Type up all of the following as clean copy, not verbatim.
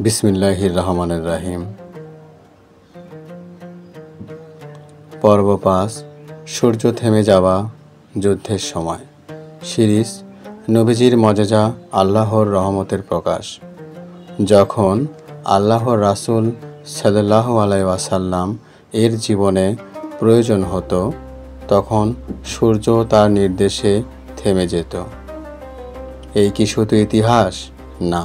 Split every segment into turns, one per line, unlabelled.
বিসমিল্লাহির রহমানির রহিম। পর্ব ৫, সূর্য থেমে যাওয়া, যুদ্ধের সময়। সিরিজ নবীজির মজেজা, আল্লাহর রহমতের প্রকাশ। যখন আল্লাহর রাসূল সাল্লাল্লাহু আলাইহি ওয়াসাল্লাম এর জীবনে প্রয়োজন হতো, তখন সূর্য তার নির্দেশে থেমে যেত। এই কি শুধু ইতিহাস? না,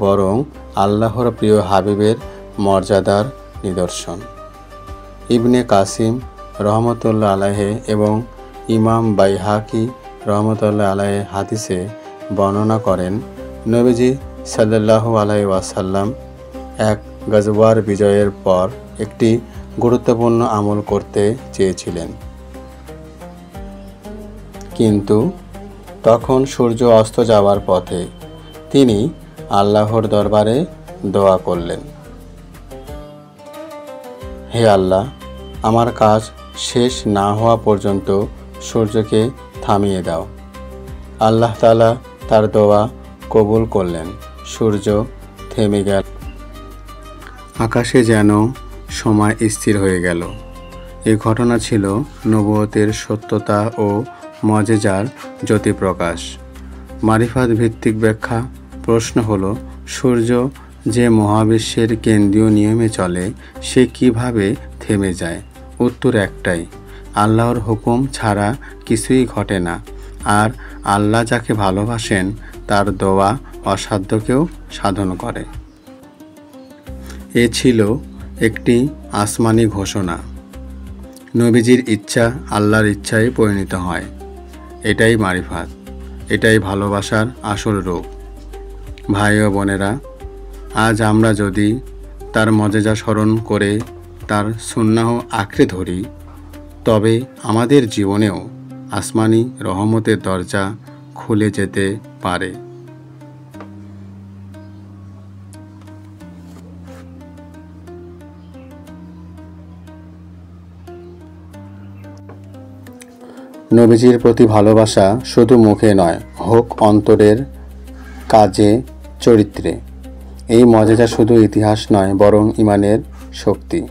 বরং আল্লাহর প্রিয় হাবিবের মর্যাদার নিদর্শন। ইবনে কাসিম রহমতুল্লাহ আলাইহি এবং ইমাম বাইহাকি রহমতুল্লাহ আলাইহি হাদিসে বর্ণনা করেন, নবীজি সাল্লাল্লাহু আলাইহি ওয়াসাল্লাম এক গজওয়ার বিজয়ের পর একটি গুরুত্বপূর্ণ আমল করতে চেয়েছিলেন, কিন্তু তখন সূর্য অস্ত যাওয়ার পথে। তিনি আল্লাহর দরবারে দোয়া করলেন, হে আল্লাহ, আমার কাজ শেষ না হওয়া পর্যন্ত সূর্যকে থামিয়ে দাও। আল্লাহ তাআলা তার দোয়া কবুল করলেন। সূর্য থেমে গেল। আকাশে যেন সময় স্থির হয়ে গেল। এই ঘটনা ছিল নবুয়তের সত্যতা ও মজেজার জ্যোতিপ্রকাশ। মারিফাত ভিত্তিক ব্যাখ্যা। প্রশ্ন হলো, সূর্য যে মহাবিশ্বের কেন্দ্রীয় নিয়মে চলে, সে কিভাবে থেমে যায়? উত্তর একটাই, আল্লাহর হুকুম ছাড়া কিছুই ঘটে না। আর আল্লাহ যাকে ভালোবাসেন, তার দোয়া অসাধ্যকেও সাধন করে। এ ছিল একটি আসমানি ঘোষণা। নবীজির ইচ্ছা আল্লাহর ইচ্ছায় পরিণত হয়। এটাই মারিফাত, এটাই ভালোবাসার আসল রূপ। ভাই ও বোনেরা, আজ আমরা যদি তার মজেজা স্মরণ করে তার সুন্নাহ আঁকড়ে ধরি, তবে আমাদের জীবনেও আসমানি রহমতের দরজা খুলে যেতে পারে। নবীজির প্রতি ভালোবাসা শুধু মুখে নয়, হোক অন্তরের, কাজে, চরিত্রে। এই মজেজা শুধু ইতিহাস নয়, বরং ঈমানের শক্তি।